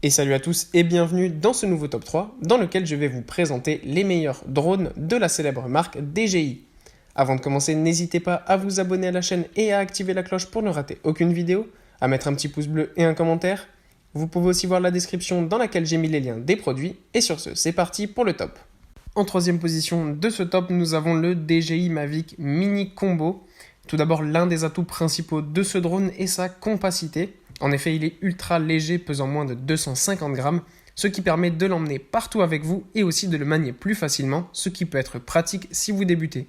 Et salut à tous et bienvenue dans ce nouveau top 3 dans lequel je vais vous présenter les meilleurs drones de la célèbre marque DJI. Avant de commencer, n'hésitez pas à vous abonner à la chaîne et à activer la cloche pour ne rater aucune vidéo, à mettre un petit pouce bleu et un commentaire. Vous pouvez aussi voir la description dans laquelle j'ai mis les liens des produits. Et sur ce, c'est parti pour le top. En troisième position de ce top, nous avons le DJI Mavic Mini Combo. Tout d'abord, l'un des atouts principaux de ce drone est sa compacité. En effet, il est ultra léger, pesant moins de 250 grammes, ce qui permet de l'emmener partout avec vous et aussi de le manier plus facilement, ce qui peut être pratique si vous débutez.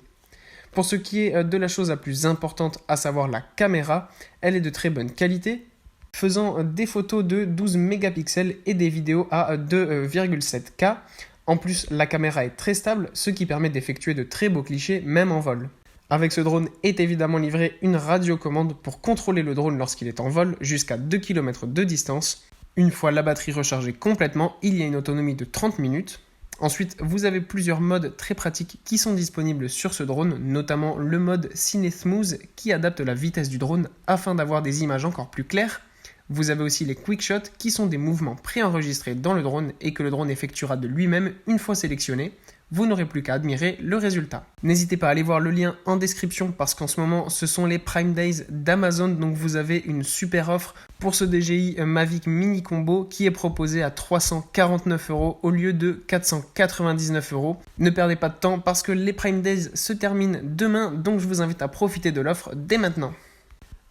Pour ce qui est de la chose la plus importante, à savoir la caméra, elle est de très bonne qualité, faisant des photos de 12 mégapixels et des vidéos à 2,7K. En plus, la caméra est très stable, ce qui permet d'effectuer de très beaux clichés, même en vol. Avec ce drone est évidemment livrée une radiocommande pour contrôler le drone lorsqu'il est en vol jusqu'à 2 km de distance. Une fois la batterie rechargée complètement, il y a une autonomie de 30 minutes. Ensuite, vous avez plusieurs modes très pratiques qui sont disponibles sur ce drone, notamment le mode Cine Smooth qui adapte la vitesse du drone afin d'avoir des images encore plus claires. Vous avez aussi les Quick Shots qui sont des mouvements préenregistrés dans le drone et que le drone effectuera de lui-même une fois sélectionné. Vous n'aurez plus qu'à admirer le résultat. N'hésitez pas à aller voir le lien en description parce qu'en ce moment, ce sont les Prime Days d'Amazon. Donc vous avez une super offre pour ce DJI Mavic Mini Combo qui est proposé à 349 € au lieu de 499 €. Ne perdez pas de temps parce que les Prime Days se terminent demain. Donc je vous invite à profiter de l'offre dès maintenant.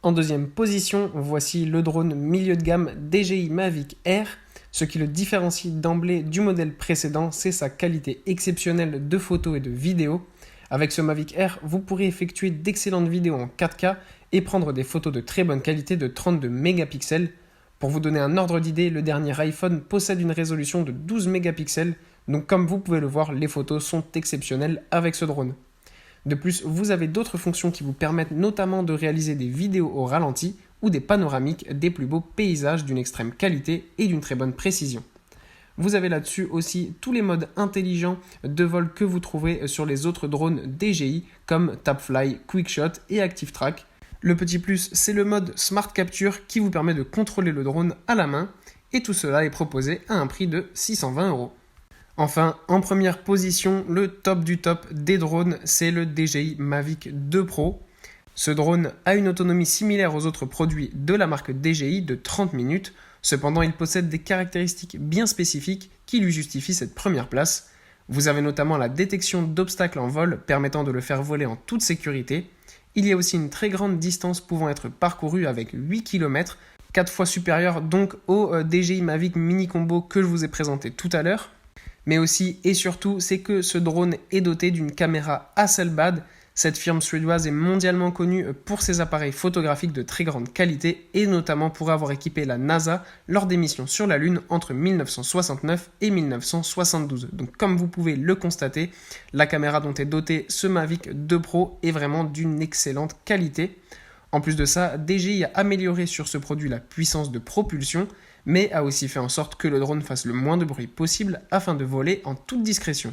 En deuxième position, voici le drone milieu de gamme DJI Mavic Air. Ce qui le différencie d'emblée du modèle précédent, c'est sa qualité exceptionnelle de photos et de vidéos. Avec ce Mavic Air, vous pourrez effectuer d'excellentes vidéos en 4K et prendre des photos de très bonne qualité de 32 mégapixels. Pour vous donner un ordre d'idée, le dernier iPhone possède une résolution de 12 mégapixels, donc comme vous pouvez le voir, les photos sont exceptionnelles avec ce drone. De plus, vous avez d'autres fonctions qui vous permettent notamment de réaliser des vidéos au ralenti ou des panoramiques des plus beaux paysages d'une extrême qualité et d'une très bonne précision. Vous avez là-dessus aussi tous les modes intelligents de vol que vous trouverez sur les autres drones DJI comme TapFly, QuickShot et ActiveTrack. Le petit plus, c'est le mode Smart Capture qui vous permet de contrôler le drone à la main et tout cela est proposé à un prix de 620 €. Enfin, en première position, le top du top des drones, c'est le DJI Mavic 2 Pro. Ce drone a une autonomie similaire aux autres produits de la marque DJI de 30 minutes. Cependant, il possède des caractéristiques bien spécifiques qui lui justifient cette première place. Vous avez notamment la détection d'obstacles en vol permettant de le faire voler en toute sécurité. Il y a aussi une très grande distance pouvant être parcourue avec 8 km, 4 fois supérieure donc au DJI Mavic Mini Combo que je vous ai présenté tout à l'heure. Mais aussi et surtout, c'est que ce drone est doté d'une caméra Hasselblad. Cette firme suédoise est mondialement connue pour ses appareils photographiques de très grande qualité et notamment pour avoir équipé la NASA lors des missions sur la Lune entre 1969 et 1972. Donc comme vous pouvez le constater, la caméra dont est doté ce Mavic 2 Pro est vraiment d'une excellente qualité. En plus de ça, DJI a amélioré sur ce produit la puissance de propulsion, mais a aussi fait en sorte que le drone fasse le moins de bruit possible afin de voler en toute discrétion.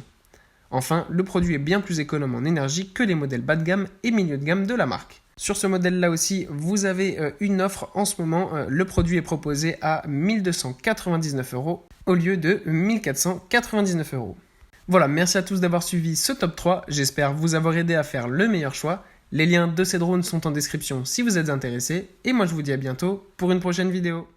Enfin, le produit est bien plus économe en énergie que les modèles bas de gamme et milieu de gamme de la marque. Sur ce modèle-là aussi, vous avez une offre en ce moment. Le produit est proposé à 1299 € au lieu de 1499 €. Voilà, merci à tous d'avoir suivi ce top 3. J'espère vous avoir aidé à faire le meilleur choix. Les liens de ces drones sont en description si vous êtes intéressés. Et moi, je vous dis à bientôt pour une prochaine vidéo.